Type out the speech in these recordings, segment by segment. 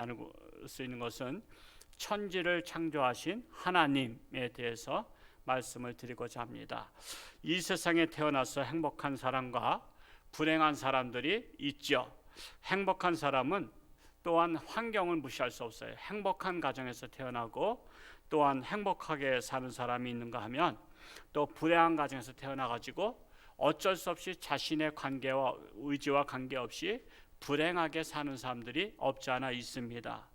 나눌 수 있는 것은 천지를 창조하신 하나님에 대해서 말씀을 드리고자 합니다. 이 세상에 태어나서 행복한 사람과 불행한 사람들이 있죠. 행복한 사람은 또한 환경을 무시할 수 없어요. 행복한 가정에서 태어나고 또한 행복하게 사는 사람이 있는가 하면, 또 불행한 가정에서 태어나가지고 어쩔 수 없이 자신의 관계와 의지와 관계없이 불행하게 사는 사람들이 없지 않아 있습니다.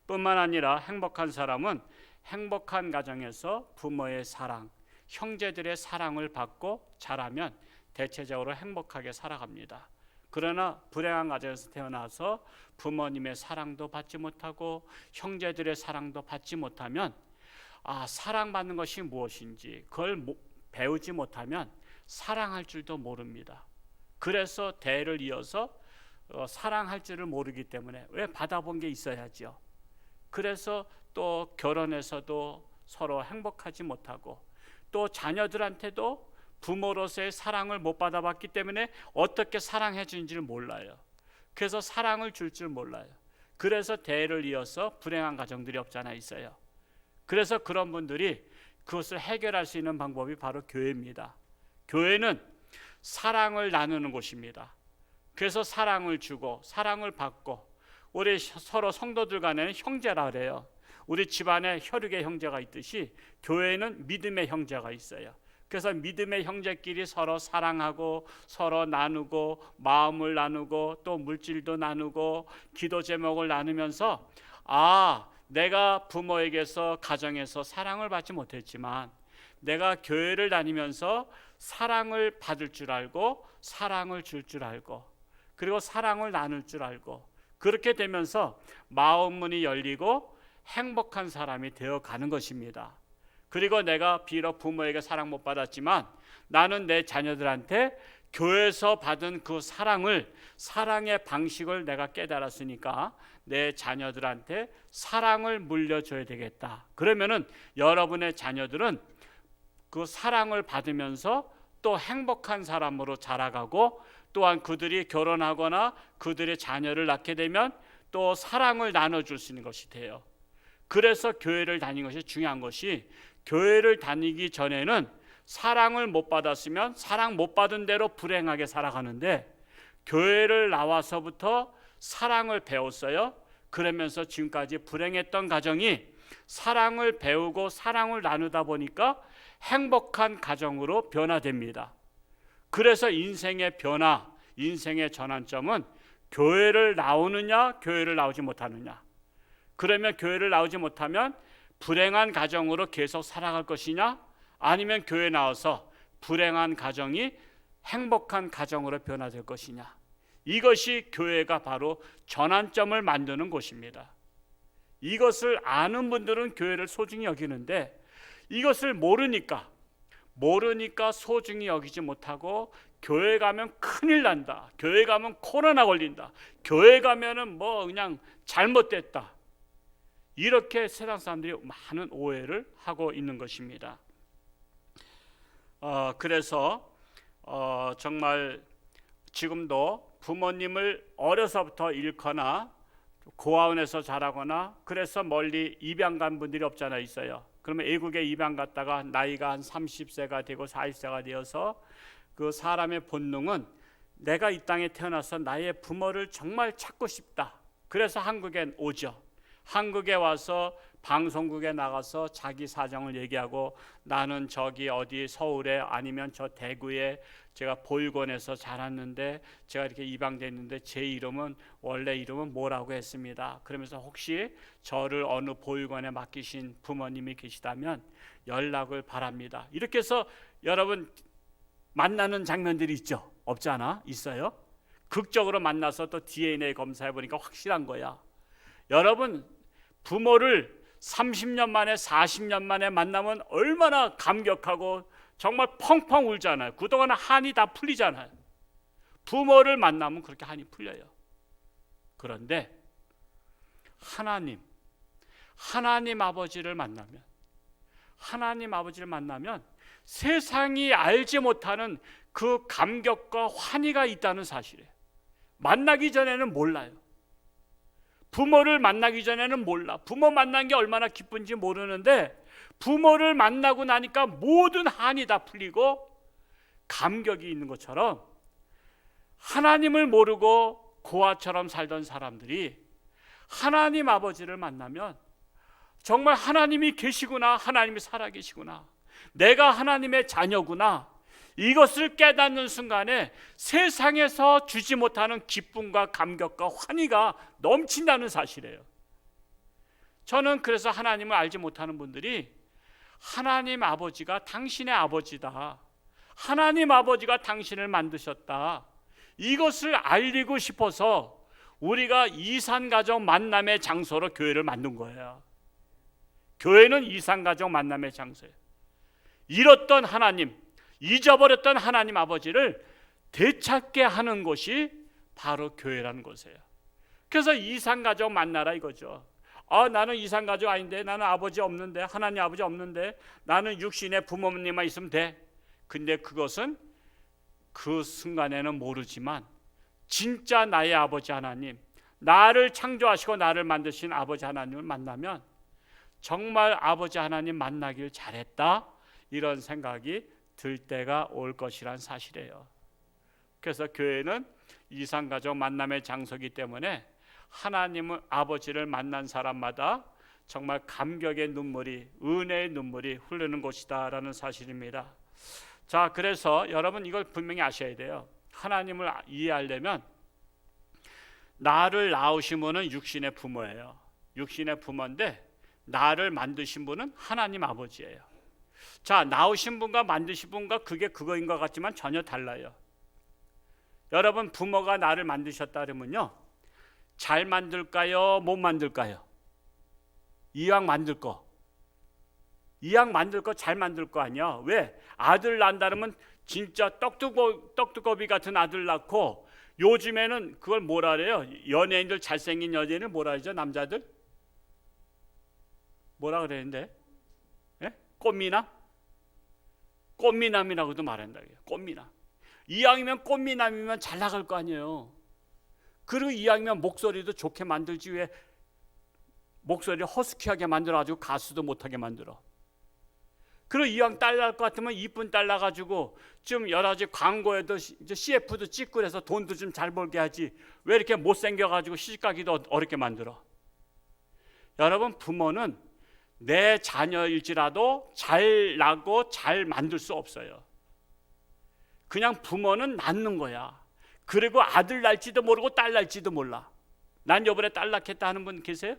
뿐만 아니라 행복한 사람은 행복한 가정에서 부모의 사랑, 형제들의 사랑을 받고 자라면 대체적으로 행복하게 살아갑니다. 그러나 불행한 가정에서 태어나서 부모님의 사랑도 받지 못하고 형제들의 사랑도 받지 못하면, 사랑받는 것이 무엇인지 그걸 배우지 못하면 사랑할 줄도 모릅니다. 그래서 대를 이어서 사랑할 줄을 모르기 때문에 왜 받아본 게 있어야죠. 그래서 또 결혼에서도 서로 행복하지 못하고, 또 자녀들한테도 부모로서의 사랑을 못 받아봤기 때문에 어떻게 사랑해 주는지를 몰라요. 그래서 사랑을 줄 줄 몰라요. 그래서 대를 이어서 불행한 가정들이 없잖아 있어요. 그래서 그런 분들이 그것을 해결할 수 있는 방법이 바로 교회입니다. 교회는 사랑을 나누는 곳입니다. 그래서 사랑을 주고 사랑을 받고, 우리 서로 성도들 간에는 형제라 그래요. 우리 집안에 혈육의 형제가 있듯이 교회는 믿음의 형제가 있어요. 그래서 믿음의 형제끼리 서로 사랑하고 서로 나누고 마음을 나누고 또 물질도 나누고 기도 제목을 나누면서, 내가 부모에게서 가정에서 사랑을 받지 못했지만 내가 교회를 다니면서 사랑을 받을 줄 알고 사랑을 줄 줄 알고 그리고 사랑을 나눌 줄 알고, 그렇게 되면서 마음 문이 열리고 행복한 사람이 되어가는 것입니다. 그리고 내가 비록 부모에게 사랑 못 받았지만 나는 내 자녀들한테 교회에서 받은 그 사랑의 방식을 내가 깨달았으니까 내 자녀들한테 사랑을 물려줘야 되겠다. 그러면은 여러분의 자녀들은 그 사랑을 받으면서 또 행복한 사람으로 자라가고, 또한 그들이 결혼하거나 그들의 자녀를 낳게 되면 또 사랑을 나눠줄 수 있는 것이 돼요. 그래서 교회를 다니는 것이 중요한 것이, 교회를 다니기 전에는 사랑을 못 받았으면 사랑 못 받은 대로 불행하게 살아가는데, 교회를 나와서부터 사랑을 배웠어요. 그러면서 지금까지 불행했던 가정이 사랑을 배우고 사랑을 나누다 보니까 행복한 가정으로 변화됩니다. 그래서 인생의 변화, 인생의 전환점은 교회를 나오느냐 교회를 나오지 못하느냐. 그러면 교회를 나오지 못하면 불행한 가정으로 계속 살아갈 것이냐, 아니면 교회 나와서 불행한 가정이 행복한 가정으로 변화될 것이냐. 이것이 교회가 바로 전환점을 만드는 곳입니다. 이것을 아는 분들은 교회를 소중히 여기는데, 이것을 모르니까 소중히 여기지 못하고, 교회 가면 큰일 난다, 교회 가면 코로나 걸린다, 교회 가면은 그냥 잘못됐다, 이렇게 세상 사람들이 많은 오해를 하고 있는 것입니다. 그래서 정말 지금도 부모님을 어려서부터 잃거나 고아원에서 자라거나 그래서 멀리 입양 간 분들이 없잖아 있어요. 그러면 외국에 입양 갔다가 나이가 한 30세가 되고 40세가 되어서 그 사람의 본능은 내가 이 땅에 태어나서 나의 부모를 정말 찾고 싶다. 그래서 한국에 오죠. 한국에 와서 방송국에 나가서 자기 사정을 얘기하고, 나는 저기 어디 서울에 아니면 저 대구에 제가 보육원에서 자랐는데 제가 이렇게 입양됐는데 제 이름은 원래 이름은 뭐라고 했습니다. 그러면서 혹시 저를 어느 보육원에 맡기신 부모님이 계시다면 연락을 바랍니다. 이렇게 해서 여러분 만나는 장면들이 있죠? 없지 않아? 있어요? 극적으로 만나서 또 DNA 검사해 보니까 확실한 거야. 여러분, 부모를 30년 만에 40년 만에 만나면 얼마나 감격하고 정말 펑펑 울잖아요. 그동안 한이 다 풀리잖아요. 부모를 만나면 그렇게 한이 풀려요. 그런데 하나님 아버지를 만나면 세상이 알지 못하는 그 감격과 환희가 있다는 사실이에요. 만나기 전에는 몰라요. 부모를 만나기 전에는 몰라. 부모 만난 게 얼마나 기쁜지 모르는데 부모를 만나고 나니까 모든 한이 다 풀리고 감격이 있는 것처럼 하나님을 모르고 고아처럼 살던 사람들이 하나님 아버지를 만나면 정말 하나님이 계시구나, 하나님이 살아계시구나, 내가 하나님의 자녀구나, 이것을 깨닫는 순간에 세상에서 주지 못하는 기쁨과 감격과 환희가 넘친다는 사실이에요. 저는 그래서 하나님을 알지 못하는 분들이 하나님 아버지가 당신의 아버지다, 하나님 아버지가 당신을 만드셨다, 이것을 알리고 싶어서 우리가 이산가족 만남의 장소로 교회를 만든 거예요. 교회는 이산가족 만남의 장소예요. 잃었던 하나님, 잊어버렸던 하나님 아버지를 되찾게 하는 곳이 바로 교회라는 곳이에요. 그래서 이산가족 만나라 이거죠. 나는 이산가족 아닌데, 나는 아버지 없는데, 하나님 아버지 없는데, 나는 육신의 부모님만 있으면 돼. 근데 그것은 그 순간에는 모르지만 진짜 나의 아버지 하나님, 나를 창조하시고 나를 만드신 아버지 하나님을 만나면 정말 아버지 하나님 만나길 잘했다, 이런 생각이 들 때가 올 것이란 사실이에요. 그래서 교회는 이산가족 만남의 장소이기 때문에 하나님을 아버지를 만난 사람마다 정말 감격의 눈물이, 은혜의 눈물이 흐르는 곳이다라는 사실입니다. 자, 그래서 여러분 이걸 분명히 아셔야 돼요. 하나님을 이해하려면 나를 낳으신 분은 육신의 부모예요. 육신의 부모인데 나를 만드신 분은 하나님 아버지예요. 자, 낳으신 분과 만드신 분과 그게 그거인 것 같지만 전혀 달라요. 여러분, 부모가 나를 만드셨다 그러면요, 잘 만들까요, 못 만들까요? 이왕 만들 거 잘 만들 거 아니야. 왜? 아들 낳는다 그러면 진짜 떡두꺼비 같은 아들 낳고, 요즘에는 그걸 뭐라 그래요? 연예인들, 잘생긴 연예인을 뭐라 그러죠? 남자들? 뭐라 그랬는데? 예? 꽃미남이라고도 말한다. 꽃미남. 이왕이면 꽃미남이면 잘 나갈 거 아니에요. 그리고 이왕이면 목소리도 좋게 만들지, 왜 목소리를 허스키하게 만들어가지고 가수도 못하게 만들어. 그리고 이왕 딸 낳을 것 같으면 이쁜 딸 낳아가지고 좀 여러 가지 광고에도 CF도 찍고 그래서 돈도 좀 잘 벌게 하지, 왜 이렇게 못생겨가지고 시집가기도 어렵게 만들어? 여러분, 부모는 내 자녀일지라도 잘 낳고 잘 만들 수 없어요. 그냥 부모는 낳는 거야. 그리고 아들 낳을지도 모르고 딸 낳을지도 몰라. 난 이번에 딸 낳겠다 하는 분 계세요?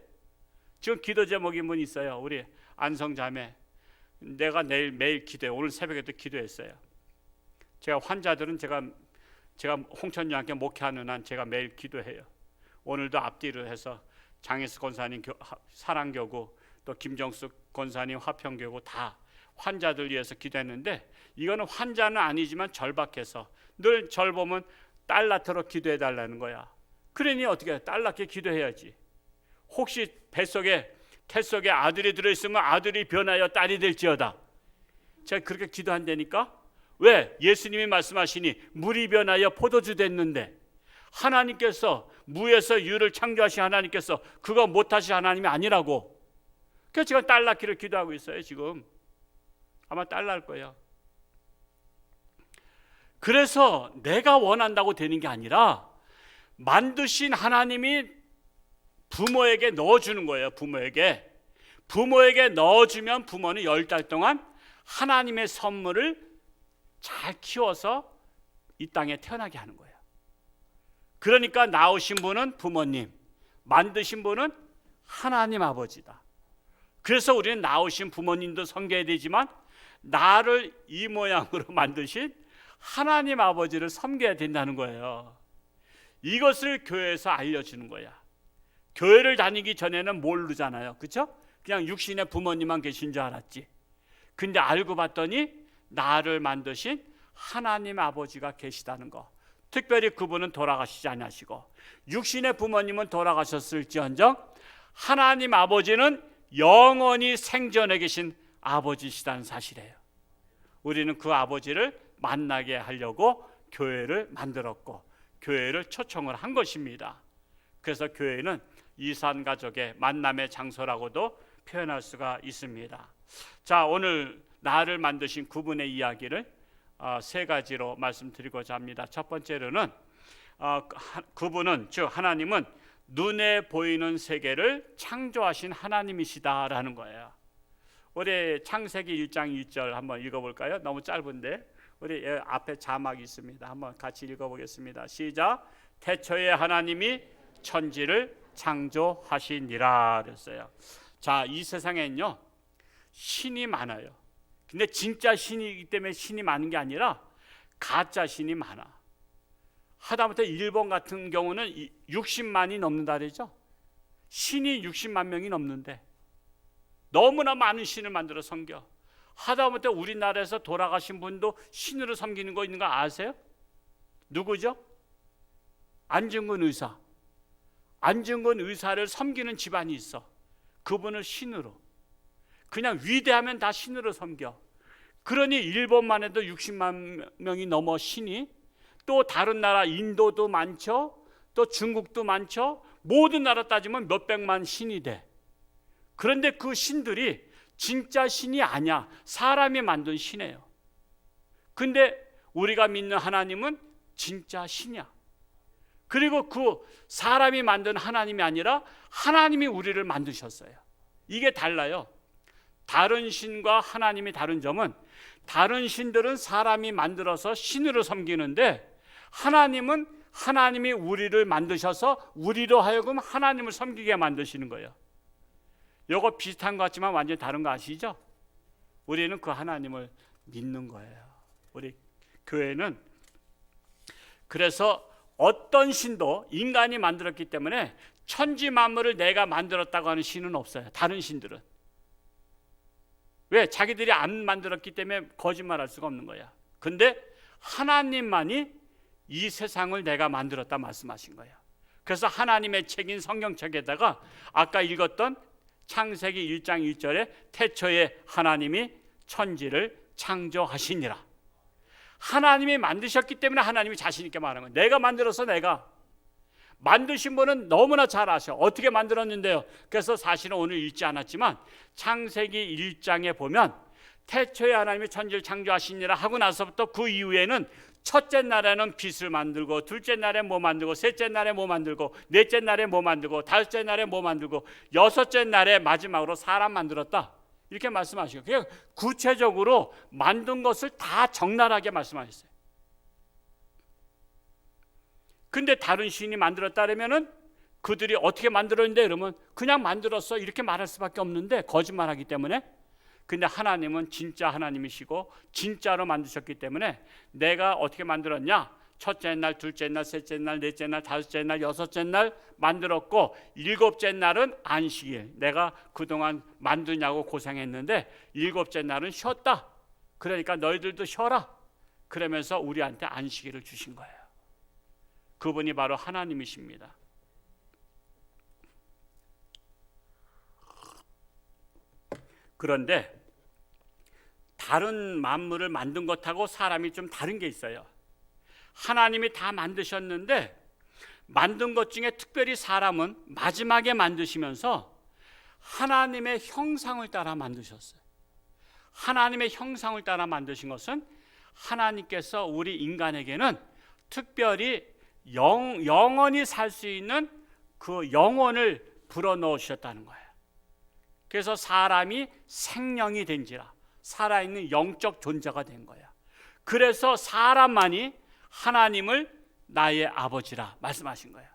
지금 기도 제목인 분 있어요. 우리 안성자매. 내가 매일 기도해. 오늘 새벽에도 기도했어요. 제가 환자들은 제가 홍천유한께 목회하는 한 제가 매일 기도해요. 오늘도 앞뒤로 해서 장혜수 권사님 사랑교구, 또 김정숙 권사님 화평교구 다 환자들 위해서 기도했는데, 이거는 환자는 아니지만 절박해서 늘 절 보면 딸 낳도록 기도해 달라는 거야. 그러니 어떻게 해? 딸 낳게 기도해야지. 혹시 태 속에 아들이 들어있으면 아들이 변하여 딸이 될지어다. 제가 그렇게 기도한다니까. 왜? 예수님이 말씀하시니 물이 변하여 포도주 됐는데, 하나님께서 무에서 유를 창조하신 하나님께서 그거 못하신 하나님이 아니라고. 그래서 제가 딸 낳기를 기도하고 있어요. 지금 아마 딸 낳을 거예요. 그래서 내가 원한다고 되는 게 아니라 만드신 하나님이 부모에게 넣어주는 거예요. 부모에게 넣어주면 부모는 10달 동안 하나님의 선물을 잘 키워서 이 땅에 태어나게 하는 거예요. 그러니까 낳으신 분은 부모님, 만드신 분은 하나님 아버지다. 그래서 우리는 낳으신 부모님도 섬겨야 되지만 나를 이 모양으로 만드신 하나님 아버지를 섬겨야 된다는 거예요. 이것을 교회에서 알려주는 거야. 교회를 다니기 전에는 모르잖아요. 그렇죠? 그냥 육신의 부모님만 계신 줄 알았지. 근데 알고 봤더니 나를 만드신 하나님 아버지가 계시다는 거. 특별히 그분은 돌아가시지 않으시고 육신의 부모님은 돌아가셨을지언정 하나님 아버지는 영원히 생전에 계신 아버지시다는 사실이에요. 우리는 그 아버지를 만나게 하려고 교회를 만들었고 교회를 초청을 한 것입니다. 그래서 교회는 이산가족의 만남의 장소라고도 표현할 수가 있습니다. 자, 오늘 나를 만드신 그분의 이야기를 세 가지로 말씀드리고자 합니다. 첫 번째로는 그분은, 즉 하나님은 눈에 보이는 세계를 창조하신 하나님이시다라는 거예요. 우리 창세기 1장 1절 한번 읽어볼까요? 너무 짧은데 우리 앞에 자막이 있습니다. 한번 같이 읽어보겠습니다. 시작. 태초에 하나님이 천지를 창조하시니라 그랬어요. 자, 이 세상에는요 신이 많아요. 근데 진짜 신이기 때문에 신이 많은 게 아니라 가짜 신이 많아. 하다못해 일본 같은 경우는 60만이 넘는다 그러죠. 신이 60만 명이 넘는데 너무나 많은 신을 만들어 섬겨. 하다못해 우리나라에서 돌아가신 분도 신으로 섬기는 거 있는 거 아세요? 누구죠? 안중근 의사. 안중근 의사를 섬기는 집안이 있어. 그분을 신으로. 그냥 위대하면 다 신으로 섬겨. 그러니 일본만 해도 60만 명이 넘어 신이. 또 다른 나라 인도도 많죠. 또 중국도 많죠. 모든 나라 따지면 몇백만 신이 돼. 그런데 그 신들이 진짜 신이 아니야. 사람이 만든 신이에요. 근데 우리가 믿는 하나님은 진짜 신이야. 그리고 그 사람이 만든 하나님이 아니라 하나님이 우리를 만드셨어요. 이게 달라요. 다른 신과 하나님이 다른 점은 다른 신들은 사람이 만들어서 신으로 섬기는데 하나님은 하나님이 우리를 만드셔서 우리로 하여금 하나님을 섬기게 만드시는 거예요. 이거 비슷한 것 같지만 완전히 다른 거 아시죠? 우리는 그 하나님을 믿는 거예요. 우리 교회는 그래서 어떤 신도 인간이 만들었기 때문에 천지 만물을 내가 만들었다고 하는 신은 없어요. 다른 신들은. 왜? 자기들이 안 만들었기 때문에 거짓말할 수가 없는 거야. 근데 하나님만이 이 세상을 내가 만들었다 말씀하신 거예요. 그래서 하나님의 책인 성경책에다가 아까 읽었던 창세기 1장 1절에 태초에 하나님이 천지를 창조하시니라. 하나님이 만드셨기 때문에 하나님이 자신 있게 말하는 거예요. 내가 만들어서 내가. 만드신 분은 너무나 잘 아셔. 어떻게 만들었는데요. 그래서 사실은 오늘 읽지 않았지만 창세기 1장에 보면 태초에 하나님이 천지를 창조하시니라 하고 나서부터 그 이후에는 첫째 날에는 빛을 만들고 둘째 날에 뭐 만들고 셋째 날에 뭐 만들고 넷째 날에 뭐 만들고 다섯째 날에 뭐 만들고 여섯째 날에 마지막으로 사람 만들었다. 이렇게 말씀하시고 그냥 구체적으로 만든 것을 다 적나라하게 말씀하셨어요. 근데 다른 신이 만들었다면은 그들이 어떻게 만들었는데 그러면 그냥 만들었어 이렇게 말할 수밖에 없는데 거짓말하기 때문에. 근데 하나님은 진짜 하나님이시고 진짜로 만드셨기 때문에 내가 어떻게 만들었냐? 첫째 날, 둘째 날, 셋째 날, 넷째 날, 다섯째 날, 여섯째 날 만들었고 일곱째 날은 안식일. 내가 그동안 만드냐고 고생했는데 일곱째 날은 쉬었다. 그러니까 너희들도 쉬어라. 그러면서 우리한테 안식일을 주신 거예요. 그분이 바로 하나님이십니다. 그런데 다른 만물을 만든 것하고 사람이 좀 다른 게 있어요. 하나님이 다 만드셨는데 만든 것 중에 특별히 사람은 마지막에 만드시면서 하나님의 형상을 따라 만드셨어요. 하나님의 형상을 따라 만드신 것은 하나님께서 우리 인간에게는 특별히 영원히 살 수 있는 그 영혼을 불어넣으셨다는 거예요. 그래서 사람이 생명이 된지라 살아있는 영적 존재가 된 거야. 그래서 사람만이 하나님을 나의 아버지라 말씀하신 거야.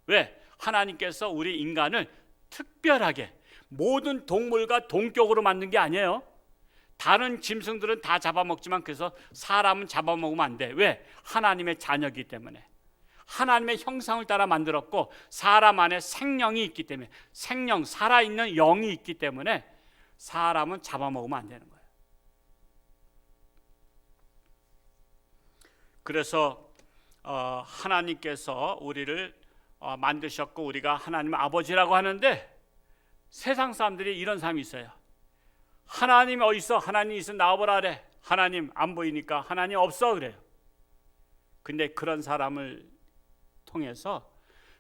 왜? 하나님께서 우리 인간을 특별하게 모든 동물과 동격으로 만든 게 아니에요. 다른 짐승들은 다 잡아먹지만 그래서 사람은 잡아먹으면 안 돼. 왜? 하나님의 자녀이기 때문에. 하나님의 형상을 따라 만들었고 사람 안에 생명이 있기 때문에 생명, 살아있는 영이 있기 때문에 사람은 잡아먹으면 안 되는 거예요. 그래서 하나님께서 우리를 만드셨고 우리가 하나님 아버지라고 하는데 세상 사람들이 이런 사람이 있어요. 하나님이 어디 있어? 하나님 있으면 나와보라 그래. 하나님 안 보이니까 하나님 없어 그래요. 근데 그런 사람을 통해서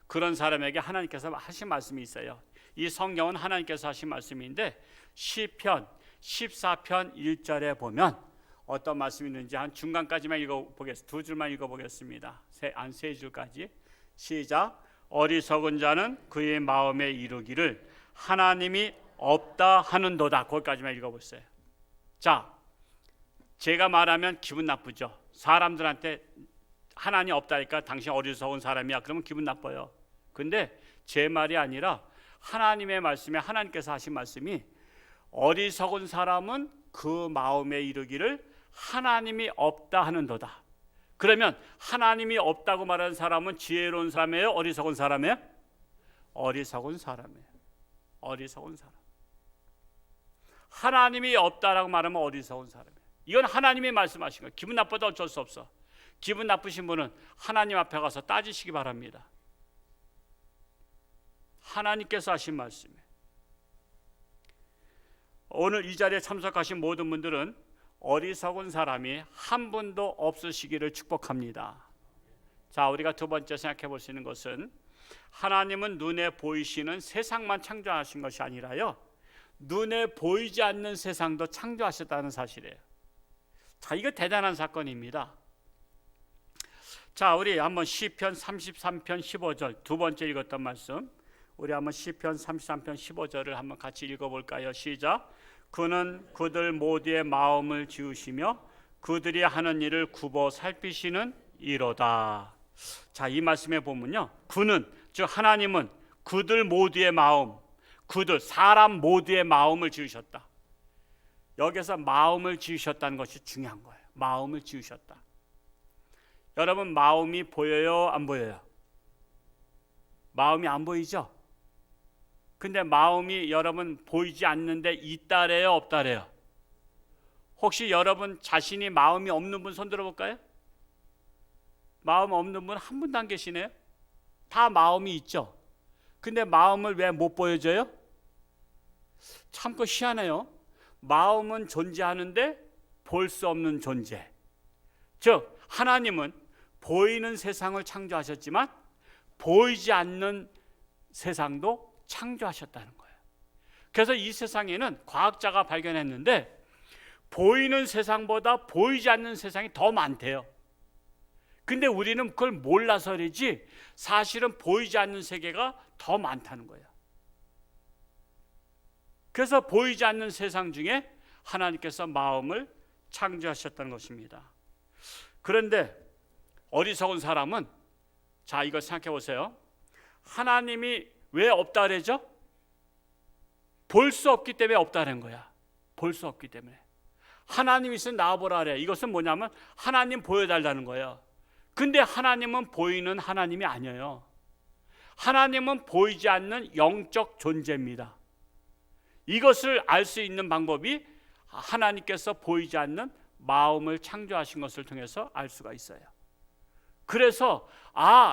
그런 사람에게 하나님께서 하신 말씀이 있어요. 이 성경은 하나님께서 하신 말씀인데 시편 14편 1절에 보면 어떤 말씀이 있는지 한 중간까지만 읽어보겠습니다. 두 줄만 읽어보겠습니다. 세 줄까지. 시작. 어리석은 자는 그의 마음에 이르기를 하나님이 없다 하는도다. 거기까지만 읽어보세요. 자, 제가 말하면 기분 나쁘죠. 사람들한테 하나님 없다니까 당신 어리석은 사람이야. 그러면 기분 나빠요. 근데 제 말이 아니라 하나님의 말씀에 하나님께서 하신 말씀이 어리석은 사람은 그 마음에 이르기를 하나님이 없다 하는도다. 그러면 하나님이 없다고 말하는 사람은 지혜로운 사람이에요? 어리석은 사람이에요? 어리석은 사람이에요. 어리석은 사람. 하나님이 없다라고 말하면 어리석은 사람이에요. 이건 하나님이 말씀하신 거예요. 기분 나빠도 어쩔 수 없어. 기분 나쁘신 분은 하나님 앞에 가서 따지시기 바랍니다. 하나님께서 하신 말씀이에요. 오늘 이 자리에 참석하신 모든 분들은 어리석은 사람이 한 분도 없으시기를 축복합니다. 자, 우리가 두 번째 생각해 볼 수 있는 것은 하나님은 눈에 보이시는 세상만 창조하신 것이 아니라요, 눈에 보이지 않는 세상도 창조하셨다는 사실이에요. 자, 이거 대단한 사건입니다. 자, 우리 한번 시편 33편 15절 두 번째 읽었던 말씀, 우리 한번 시편 33편 15절을 한번 같이 읽어볼까요? 시작. 그는 그들 모두의 마음을 지으시며 그들이 하는 일을 굽어 살피시는 이로다. 자, 이 말씀에 보면요, 그는, 즉 하나님은 그들 모두의 마음, 그들 사람 모두의 마음을 지으셨다. 여기서 마음을 지으셨다는 것이 중요한 거예요. 마음을 지으셨다. 여러분, 마음이 보여요, 안 보여요? 마음이 안 보이죠? 근데 마음이 여러분 보이지 않는데 있다래요, 없다래요? 혹시 여러분 자신이 마음이 없는 분 손 들어볼까요? 마음 없는 분 한 분도 안 계시네요. 다 마음이 있죠. 근데 마음을 왜 못 보여줘요? 참 그 희한해요. 마음은 존재하는데 볼 수 없는 존재. 즉 하나님은 보이는 세상을 창조하셨지만 보이지 않는 세상도 창조하셨다는 거예요. 그래서 이 세상에는 과학자가 발견했는데 보이는 세상보다 보이지 않는 세상이 더 많대요. 근데 우리는 그걸 몰라서이지 사실은 보이지 않는 세계가 더 많다는 거예요. 그래서 보이지 않는 세상 중에 하나님께서 마음을 창조하셨다는 것입니다. 그런데 어리석은 사람은, 자, 이걸 생각해 보세요. 하나님이 왜 없다 그러죠? 볼 수 없기 때문에 없다는 거야. 볼 수 없기 때문에. 하나님이 있으면 나와보라 그래. 이것은 뭐냐면 하나님 보여달라는 거예요. 근데 하나님은 보이는 하나님이 아니에요. 하나님은 보이지 않는 영적 존재입니다. 이것을 알 수 있는 방법이 하나님께서 보이지 않는 마음을 창조하신 것을 통해서 알 수가 있어요. 그래서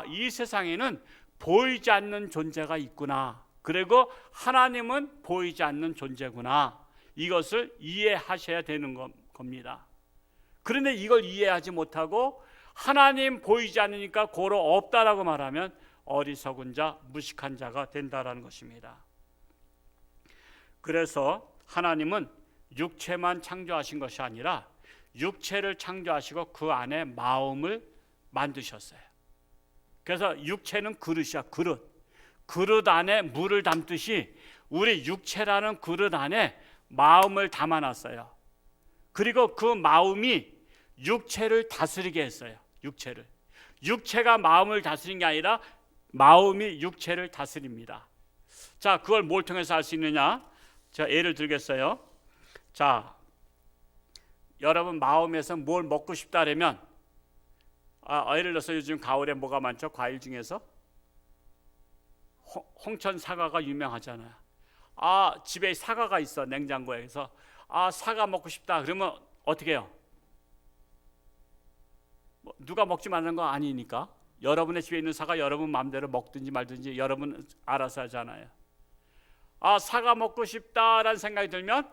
이 세상에는 보이지 않는 존재가 있구나. 그리고 하나님은 보이지 않는 존재구나. 이것을 이해하셔야 되는 겁니다. 그런데 이걸 이해하지 못하고 하나님 보이지 않으니까 고로 없다라고 말하면 어리석은 자, 무식한 자가 된다라는 것입니다. 그래서 하나님은 육체만 창조하신 것이 아니라 육체를 창조하시고 그 안에 마음을 만드셨어요. 그래서 육체는 그릇이야, 그릇. 그릇 안에 물을 담듯이 우리 육체라는 그릇 안에 마음을 담아놨어요. 그리고 그 마음이 육체를 다스리게 했어요. 육체가 마음을 다스리는 게 아니라 마음이 육체를 다스립니다. 자, 그걸 뭘 통해서 알 수 있느냐? 자, 예를 들겠어요. 자, 여러분 마음에서 뭘 먹고 싶다 그러면 예를 들어서 요즘 가을에 뭐가 많죠? 과일 중에서 홍천 사과가 유명하잖아요. 집에 사과가 있어, 냉장고에. 그래서 사과 먹고 싶다 그러면 어떻게 해요? 누가 먹지 말라는 거 아니니까 여러분의 집에 있는 사과 여러분 마음대로 먹든지 말든지 여러분 알아서 하잖아요. 사과 먹고 싶다라는 생각이 들면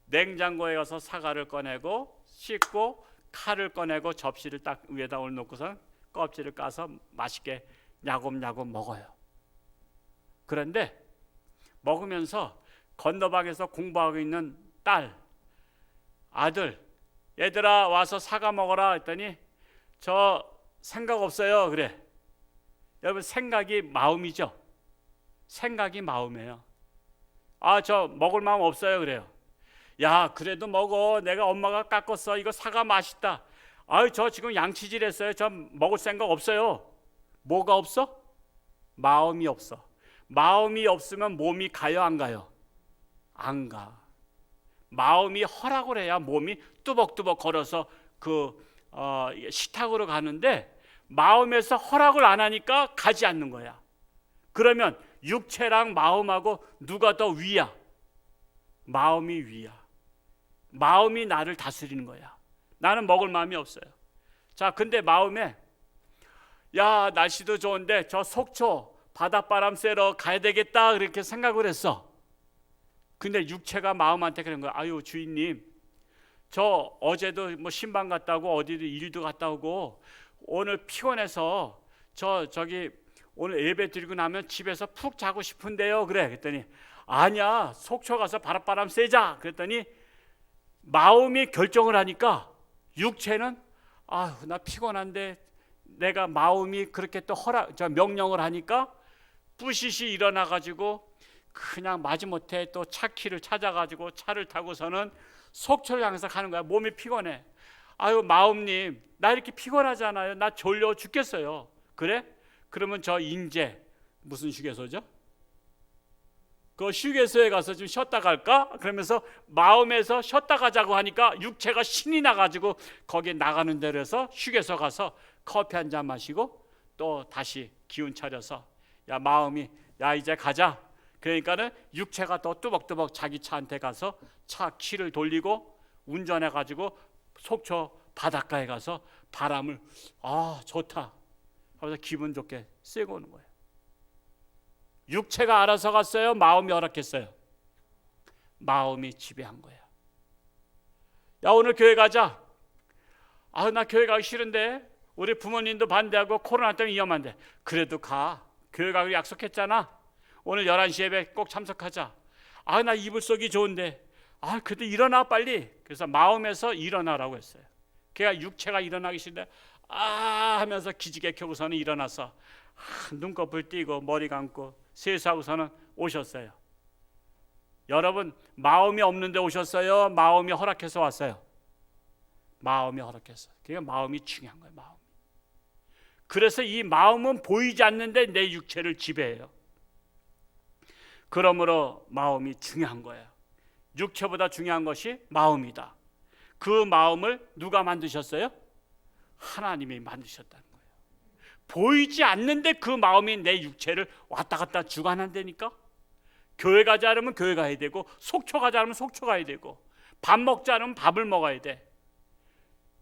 냉장고에 가서 사과를 꺼내고 씻고 칼을 꺼내고 접시를 딱 위에다 올려놓고서 껍질을 까서 맛있게 야곱야곱 먹어요. 그런데 먹으면서 건너방에서 공부하고 있는 딸, 아들, 얘들아 와서 사과 먹어라 했더니 저 생각 없어요 그래. 여러분, 생각이 마음이죠. 생각이 마음이에요. 아, 저 먹을 마음 없어요 그래요. 야, 그래도 먹어. 내가 엄마가 깎았어. 이거 사과 맛있다. 아유, 저 지금 양치질 했어요. 저 먹을 생각 없어요. 뭐가 없어? 마음이 없어. 마음이 없으면 몸이 가요 안 가요? 안 가. 마음이 허락을 해야 몸이 뚜벅뚜벅 걸어서 식탁으로 가는데, 마음에서 허락을 안 하니까 가지 않는 거야. 그러면 육체랑 마음하고 누가 더 위야? 마음이 위야. 마음이 나를 다스리는 거야. 나는 먹을 마음이 없어요. 자, 근데 마음에 야, 날씨도 좋은데 저 속초 바닷바람 쐬러 가야 되겠다 그렇게 생각을 했어. 근데 육체가 마음한테 그런 거야. 아유, 주인님, 저 어제도 뭐 신방 갔다 오고 어디도 일도 갔다 오고 오늘 피곤해서 저기 오늘 예배 드리고 나면 집에서 푹 자고 싶은데요 그래. 그랬더니 아니야, 속초 가서 바닷바람 쐬자. 그랬더니 마음이 결정을 하니까 육체는 아유, 나 피곤한데, 내가 마음이 그렇게 또 명령을 하니까 뿌시시 일어나 가지고 그냥 마지못해 또 차키를 찾아가지고 차를 타고서는 속초를 향해서 가는 거야. 몸이 피곤해. 아유, 마음님, 나 이렇게 피곤하잖아요. 나 졸려 죽겠어요. 그래? 그러면 저 인제 무슨 휴게소죠? 그 휴게소에 가서 좀 쉬었다 갈까? 그러면서 마음에서 쉬었다 가자고 하니까 육체가 신이 나가지고 거기에 나가는 대로 해서 휴게소 가서 커피 한 잔 마시고 또 다시 기운 차려서 야, 마음이 야, 이제 가자. 그러니까는 육체가 또 뚜벅뚜벅 자기 차한테 가서 차 키를 돌리고 운전해 가지고 속초 바닷가에 가서 바람을 아, 좋다 하면서 기분 좋게 쐬고 오는 거예요. 육체가 알아서 갔어요? 마음이 허락했어요? 마음이 지배한 거예요. 야, 오늘 교회 가자. 아, 나 교회 가기 싫은데, 우리 부모님도 반대하고 코로나 때문에 위험한데. 그래도 가. 교회 가기로 약속했잖아. 오늘 11시 예배 꼭 참석하자. 아, 나 이불 속이 좋은데. 아, 그래도 일어나 빨리. 그래서 마음에서 일어나라고 했어요. 걔가 육체가 일어나기 싫은데 아 하면서 기지개 켜고서는 일어나서 눈꺼풀 띄고 머리 감고 세수하고서는 오셨어요. 여러분, 마음이 없는데 오셨어요? 마음이 허락해서 왔어요? 마음이 허락해서. 그러니까 마음이 중요한 거예요. 마음이. 그래서 이 마음은 보이지 않는데 내 육체를 지배해요. 그러므로 마음이 중요한 거예요. 육체보다 중요한 것이 마음이다. 그 마음을 누가 만드셨어요? 하나님이 만드셨다는 거예요. 보이지 않는데 그 마음이 내 육체를 왔다 갔다 주관한다니까. 교회 가자 하면 교회 가야 되고, 속초 가자 하면 속초 가야 되고, 밥 먹자 하면 밥을 먹어야 돼.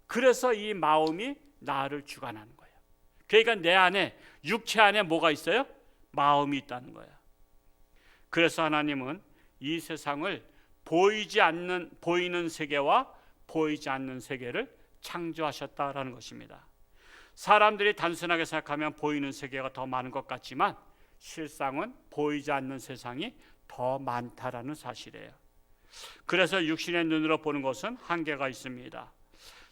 그래서 이 마음이 나를 주관하는 거예요. 그러니까 내 안에, 육체 안에 뭐가 있어요? 마음이 있다는 거예요. 그래서 하나님은 이 세상을 보이는 세계와 보이지 않는 세계를 창조하셨다라는 것입니다. 사람들이 단순하게 생각하면 보이는 세계가 더 많은 것 같지만 실상은 보이지 않는 세상이 더 많다라는 사실이에요. 그래서 육신의 눈으로 보는 것은 한계가 있습니다.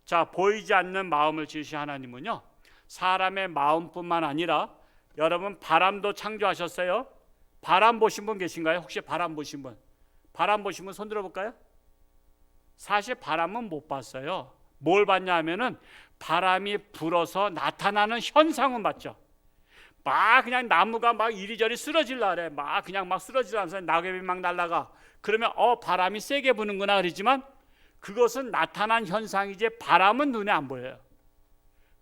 자, 보이지 않는 마음을 지으신 하나님은요, 사람의 마음뿐만 아니라 여러분 바람도 창조하셨어요. 바람 보신 분 계신가요? 혹시 바람 보신 분? 바람 보신 분 손 들어볼까요? 사실 바람은 못 봤어요. 뭘 봤냐 하면은 바람이 불어서 나타나는 현상은 봤죠. 막 그냥 나무가 막 이리저리 쓰러질라 그래. 막 그냥 막 쓰러지면서 낙엽이 막 날아가. 그러면 바람이 세게 부는구나 그러지만 그것은 나타난 현상이지 바람은 눈에 안 보여요.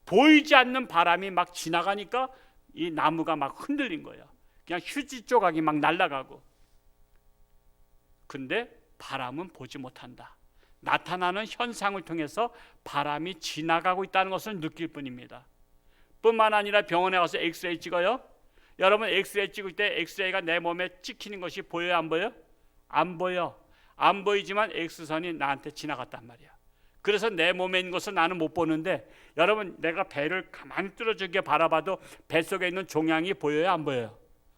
보이지 않는 바람이 막 지나가니까 이 나무가 막 흔들린 거예요. 그냥 휴지 조각이 막 날아가고. 근데 바람은 보지 못한다. 나타나는 현상을 통해서 바람이 지나가고 있다는 것을 느낄 뿐입니다. 뿐만 아니라 병원에 가서 엑스레이 찍어요. 여러분, 엑스레이 찍을 때 엑스레이가 내 몸에 찍히는 것이 보여요, 안 보여요? 안 보여. 안 보이지만 엑스선이 나한테 지나갔단 말이야. 그래서 내 몸에 있는 것을 나는 못 보는데, 여러분, 내가 배를 가만히 뚫어지게 바라봐도 뱃속에 있는 종양이 보여요, 안 보여요?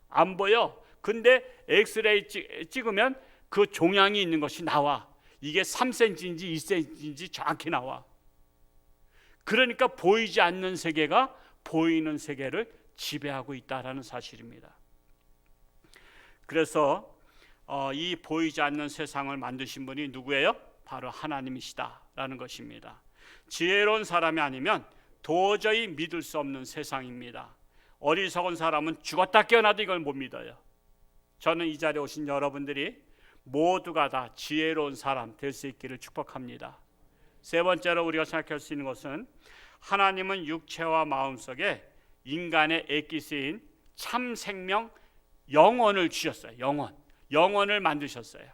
안 보여. 근데 엑스레이 찍으면 그 종양이 있는 것이 나와. 이게 3cm인지 2cm인지 정확히 나와. 그러니까 보이지 않는 세계가 보이는 세계를 지배하고 있다라는 사실입니다. 그래서 이 보이지 않는 세상을 만드신 분이 누구예요? 바로 하나님이시다라는 것입니다. 지혜로운 사람이 아니면 도저히 믿을 수 없는 세상입니다. 어리석은 사람은 죽었다 깨어나도 이걸 못 믿어요. 저는 이 자리에 오신 여러분들이 모두가 다 지혜로운 사람 될 수 있기를 축복합니다. 세 번째로 우리가 생각할 수 있는 것은 하나님은 육체와 마음속에 인간의 액기스인 참 생명 영혼을 주셨어요. 영혼을 만드셨어요.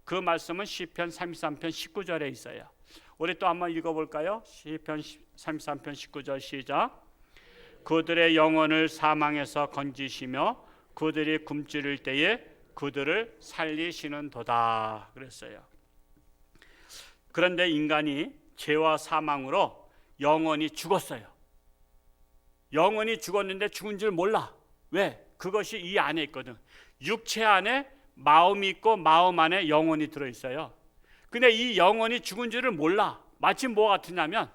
그 말씀은 시편 33편 19절에 있어요. 우리 또 한번 읽어볼까요? 시편 33편 19절 시작. 그들의 영혼을 사망에서 건지시며 그들이 굶주릴 때에 그들을 살리시는도다 그랬어요. 그런데 인간이 죄와 사망으로 영원히 죽었어요. 영원히 죽었는데 죽은 줄 몰라. 왜? 그것이 이 안에 있거든. 육체 안에 마음이 있고 마음 안에 영혼이 들어있어요. 근데 이 영혼이 죽은 줄을 몰라. 마치 뭐 같으냐면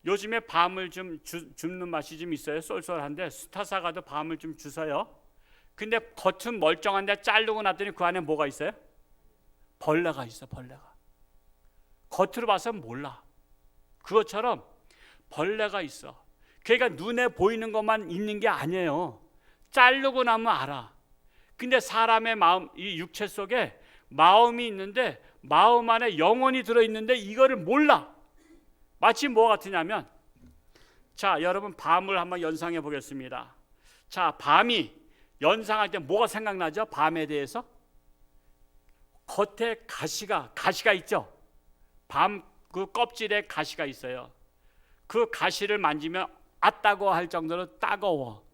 요즘에 밤을 좀 줍는 맛이 좀 있어요. 쏠쏠한데 스타사가도 밤을 좀 주서요. 근데 겉은 멀쩡한데 자르고 났더니 그 안에 뭐가 있어요? 벌레가 있어. 벌레가. 겉으로 봐서는 몰라. 그것처럼 벌레가 있어. 그러니까 눈에 보이는 것만 있는 게 아니에요. 자르고 나면 알아. 근데 사람의 마음, 이 육체 속에 마음이 있는데 마음 안에 영혼이 들어있는데 이거를 몰라. 마치 뭐 같으냐면, 자, 여러분 밤을 한번 연상해 보겠습니다. 자, 밤이 연상할 때 뭐가 생각나죠? 밤에 대해서? 겉에 가시가 있죠? 밤 그 껍질에 가시가 있어요. 그 가시를 만지면 아따고 할 정도로 따가워.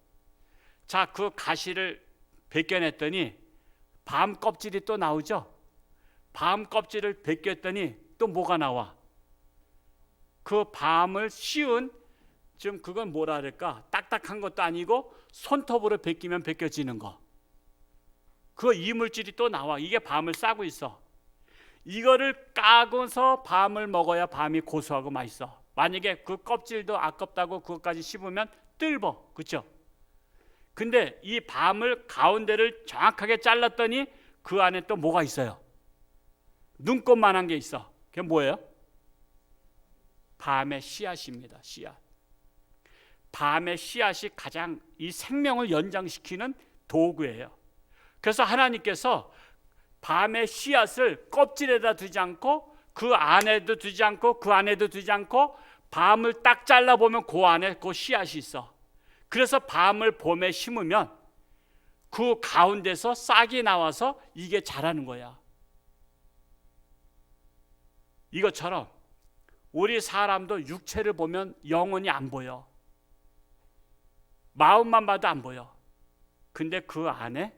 자, 그 가시를 벗겨냈더니 밤 껍질이 또 나오죠? 밤 껍질을 벗겼더니 또 뭐가 나와? 그 밤을 씌운 좀 그건 뭐라 그럴까? 딱딱한 것도 아니고 손톱으로 벗기면 벗겨지는 거. 그 이물질이 또 나와. 이게 밤을 싸고 있어. 이거를 까고서 밤을 먹어야 밤이 고소하고 맛있어. 만약에 그 껍질도 아깝다고 그것까지 씹으면 뜰버. 그렇죠? 근데 이 밤을 가운데를 정확하게 잘랐더니 그 안에 또 뭐가 있어요? 눈곱만한 게 있어. 그게 뭐예요? 밤의 씨앗입니다. 씨앗. 밤의 씨앗이 가장 이 생명을 연장시키는 도구예요. 그래서 하나님께서 밤의 씨앗을 껍질에다 두지 않고 그 안에도 두지 않고 그 안에도 두지 않고 밤을 딱 잘라보면 그 안에 그 씨앗이 있어. 그래서 밤을 봄에 심으면 그 가운데서 싹이 나와서 이게 자라는 거야. 이것처럼 우리 사람도 육체를 보면 영혼이 안 보여. 마음만 봐도 안 보여. 근데 그 안에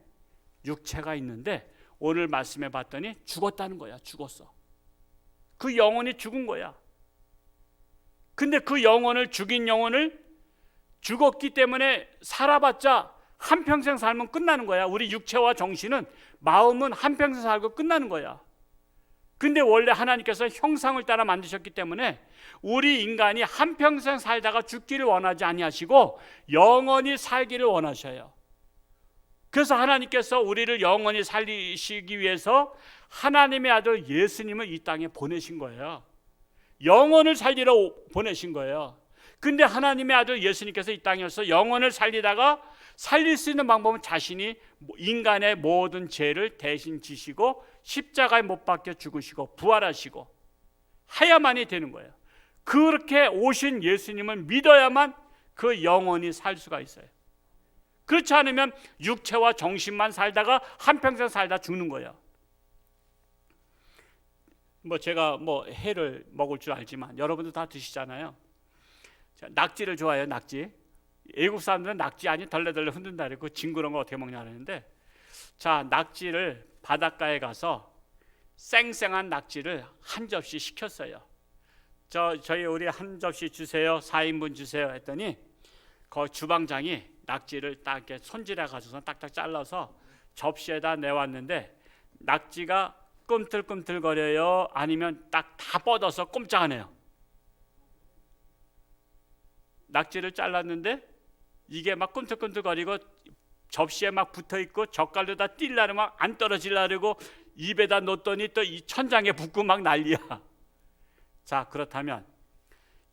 육체가 있는데 오늘 말씀해 봤더니 죽었다는 거야. 죽었어. 그 영혼이 죽은 거야. 근데 그 영혼을 죽인 영혼을 죽었기 때문에 살아봤자 한평생 살면 끝나는 거야. 우리 육체와 정신은 마음은 한평생 살고 끝나는 거야. 근데 원래 하나님께서 형상을 따라 만드셨기 때문에 우리 인간이 한평생 살다가 죽기를 원하지 아니하시고 영원히 살기를 원하셔요. 그래서 하나님께서 우리를 영원히 살리시기 위해서 하나님의 아들 예수님을 이 땅에 보내신 거예요. 영혼을 살리러 보내신 거예요. 근데 하나님의 아들 예수님께서 이 땅에서 영혼을 살리다가 살릴 수 있는 방법은 자신이 인간의 모든 죄를 대신 지시고 십자가에 못 박혀 죽으시고 부활하시고 해야만이 되는 거예요. 그렇게 오신 예수님을 믿어야만 그 영혼이 살 수가 있어요. 그렇지 않으면 육체와 정신만 살다가 한평생 살다 죽는 거예요. 제가 해를 먹을 줄 알지만 여러분도 다 드시잖아요. 낙지를 좋아해요. 낙지. 외국 사람들은 낙지 아니 덜레덜레 흔든다 그러고 징그러운 거 어떻게 먹냐 그러는데, 자, 낙지를 바닷가에 가서 생생한 낙지를 한 접시 시켰어요. 저희 우리 한 접시 주세요. 4인분 주세요 했더니 그 주방장이 낙지를 딱 이렇게 손질해 가지고 딱딱 잘라서 접시에다 내왔는데 낙지가 꿈틀꿈틀거려요? 아니면 딱 다 뻗어서 꼼짝 안 해요? 낙지를 잘랐는데 이게 막 꿈틀꿈틀거리고 접시에 막 붙어있고 젓갈로다 뛸라면 막 안 떨어지려고 입에다 넣었더니 또 이 천장에 붙고 막 난리야. 자, 그렇다면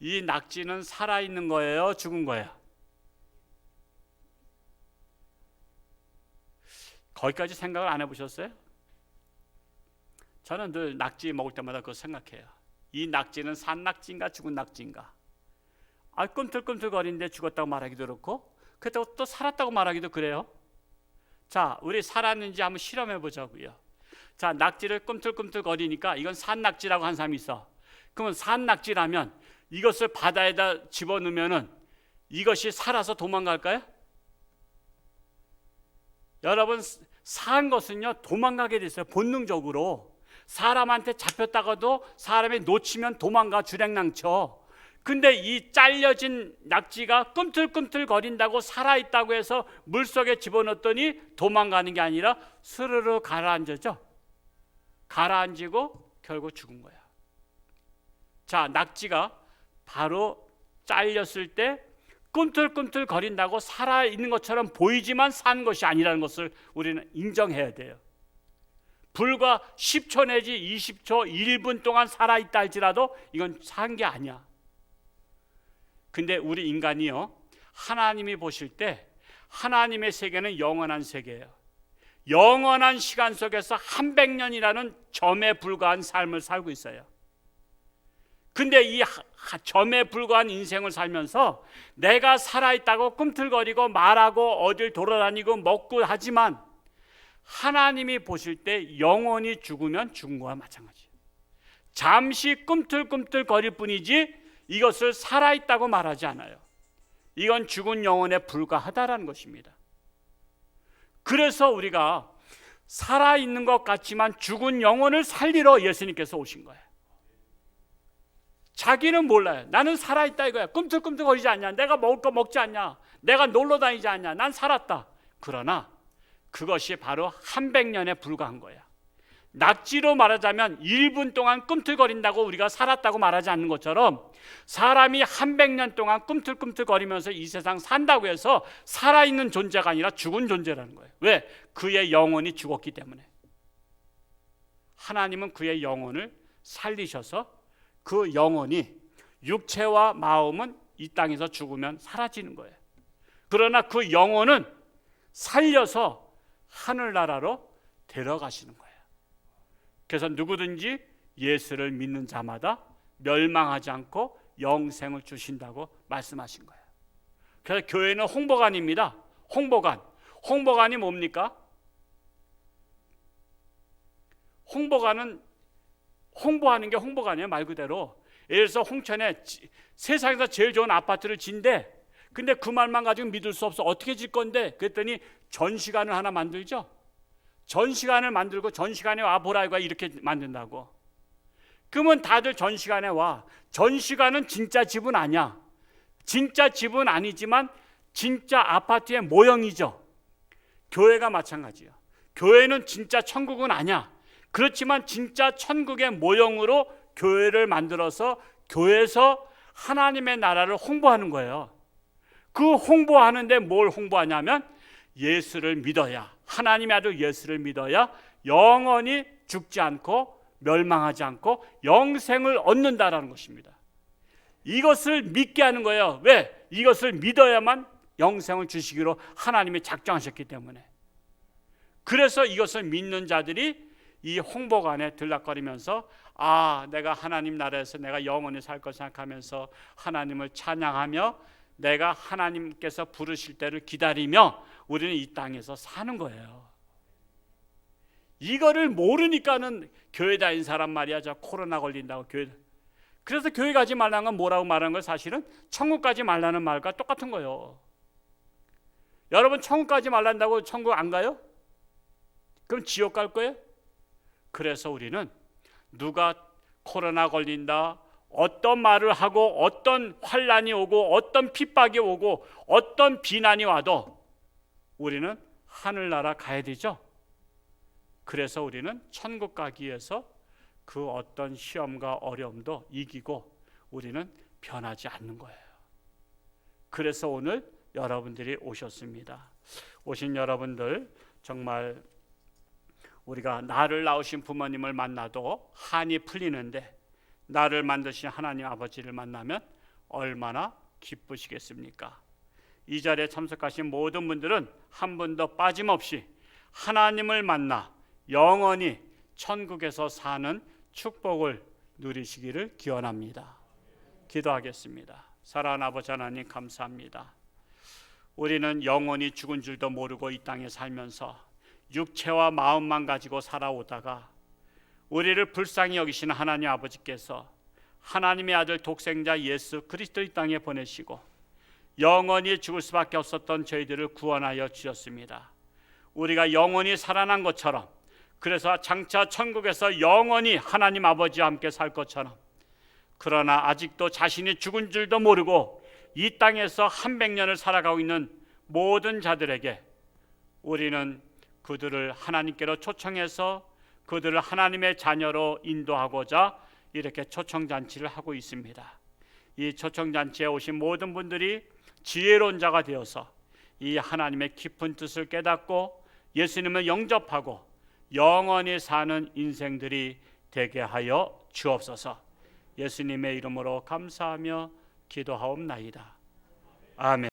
이 낙지는 살아있는 거예요? 죽은 거예요? 거기까지 생각을 안 해보셨어요? 저는 늘 낙지 먹을 때마다 그거 생각해요. 이 낙지는 산 낙지인가 죽은 낙지인가? 꿈틀꿈틀거리는데 죽었다고 말하기도 그렇고 그렇다고 또 살았다고 말하기도 그래요. 자, 우리 살았는지 한번 실험해 보자고요. 자, 낙지를 꿈틀꿈틀거리니까 이건 산 낙지라고 한 사람이 있어. 그러면 산 낙지라면 이것을 바다에다 집어넣으면은 이것이 살아서 도망갈까요? 여러분, 산 것은요 도망가게 돼 있어요. 본능적으로. 사람한테 잡혔다가도 사람이 놓치면 도망가, 주랭랑쳐. 근데 이 잘려진 낙지가 꿈틀꿈틀 거린다고 살아있다고 해서 물속에 집어넣었더니 도망가는 게 아니라 스르르 가라앉았죠. 가라앉고 결국 죽은 거야. 자, 낙지가 바로 잘렸을 때 꿈틀꿈틀 거린다고 살아있는 것처럼 보이지만 산 것이 아니라는 것을 우리는 인정해야 돼요. 불과 10초 내지 20초, 1분 동안 살아있다 할지라도 이건 산 게 아니야. 근데 우리 인간이요, 하나님이 보실 때 하나님의 세계는 영원한 세계예요. 영원한 시간 속에서 100년이라는 점에 불과한 삶을 살고 있어요. 근데 이 점에 불과한 인생을 살면서 내가 살아있다고 꿈틀거리고 말하고 어딜 돌아다니고 먹고 하지만 하나님이 보실 때 영원히 죽으면 죽은 거와 마찬가지예요. 잠시 꿈틀꿈틀 거릴 뿐이지 이것을 살아있다고 말하지 않아요. 이건 죽은 영혼에 불과하다라는 것입니다. 그래서 우리가 살아있는 것 같지만 죽은 영혼을 살리러 예수님께서 오신 거예요. 자기는 몰라요. 나는 살아있다 이거야. 꿈틀꿈틀 거리지 않냐? 내가 먹을 거 먹지 않냐? 내가 놀러 다니지 않냐? 난 살았다. 그러나 그것이 바로 100년에 불과한 거야. 낙지로 말하자면 1분 동안 꿈틀거린다고 우리가 살았다고 말하지 않는 것처럼 사람이 100년 동안 꿈틀꿈틀거리면서 이 세상 산다고 해서 살아있는 존재가 아니라 죽은 존재라는 거예요. 왜? 그의 영혼이 죽었기 때문에. 하나님은 그의 영혼을 살리셔서 그 영혼이 육체와 마음은 이 땅에서 죽으면 사라지는 거예요. 그러나 그 영혼은 살려서 하늘나라로 데려가시는 거예요. 그래서 누구든지 예수를 믿는 자마다 멸망하지 않고 영생을 주신다고 말씀하신 거예요. 그래서 교회는 홍보관입니다. 홍보관이 뭡니까? 홍보관은 홍보하는 게 홍보관이에요. 말 그대로. 예를 들어서 홍천에 세상에서 제일 좋은 아파트를 진대. 근데 그 말만 가지고 믿을 수 없어. 어떻게 질 건데? 그랬더니 전시관을 하나 만들죠. 전시관을 만들고 전시관에 와보라고 이렇게 만든다고. 그러면 다들 전시관에 와. 전시관은 진짜 집은 아니야. 진짜 집은 아니지만 진짜 아파트의 모형이죠. 교회가 마찬가지예요. 교회는 진짜 천국은 아니야. 그렇지만 진짜 천국의 모형으로 교회를 만들어서 교회에서 하나님의 나라를 홍보하는 거예요. 그 홍보하는데 뭘 홍보하냐면 예수를 믿어야, 하나님의 아들 예수를 믿어야 영원히 죽지 않고 멸망하지 않고 영생을 얻는다라는 것입니다. 이것을 믿게 하는 거예요. 왜? 이것을 믿어야만 영생을 주시기로 하나님이 작정하셨기 때문에. 그래서 이것을 믿는 자들이 이 홍보관에 들락거리면서 내가 하나님 나라에서 내가 영원히 살 것 생각하면서 하나님을 찬양하며 내가 하나님께서 부르실 때를 기다리며 우리는 이 땅에서 사는 거예요. 이거를 모르니까는 교회 다니는 사람 말이야, 저 코로나 걸린다고 교회. 그래서 교회 가지 말라는 건 뭐라고 말하는 걸 사실은 천국 가지 말라는 말과 똑같은 거예요. 여러분 천국 가지 말란다고 천국 안 가요? 그럼 지옥 갈 거예요? 그래서 우리는 누가 코로나 걸린다, 어떤 말을 하고 어떤 환난이 오고 어떤 핍박이 오고 어떤 비난이 와도 우리는 하늘나라 가야 되죠. 그래서 우리는 천국 가기 위해서 그 어떤 시험과 어려움도 이기고 우리는 변하지 않는 거예요. 그래서 오늘 여러분들이 오셨습니다. 오신 여러분들, 정말 우리가 나를 낳으신 부모님을 만나도 한이 풀리는데 나를 만드신 하나님 아버지를 만나면 얼마나 기쁘시겠습니까? 이 자리에 참석하신 모든 분들은 한 분도 빠짐없이 하나님을 만나 영원히 천국에서 사는 축복을 누리시기를 기원합니다. 기도하겠습니다. 사랑하는 아버지 하나님, 감사합니다. 우리는 영원히 죽은 줄도 모르고 이 땅에 살면서 육체와 마음만 가지고 살아오다가 우리를 불쌍히 여기시는 하나님 아버지께서 하나님의 아들 독생자 예수 그리스도 이 땅에 보내시고 영원히 죽을 수밖에 없었던 저희들을 구원하여 주셨습니다. 우리가 영원히 살아난 것처럼, 그래서 장차 천국에서 영원히 하나님 아버지와 함께 살 것처럼, 그러나 아직도 자신이 죽은 줄도 모르고 이 땅에서 100년을 살아가고 있는 모든 자들에게 우리는 그들을 하나님께로 초청해서 그들을 하나님의 자녀로 인도하고자 이렇게 초청잔치를 하고 있습니다. 이 초청잔치에 오신 모든 분들이 지혜로운 자가 되어서 이 하나님의 깊은 뜻을 깨닫고 예수님을 영접하고 영원히 사는 인생들이 되게 하여 주옵소서. 예수님의 이름으로 감사하며 기도하옵나이다. 아멘.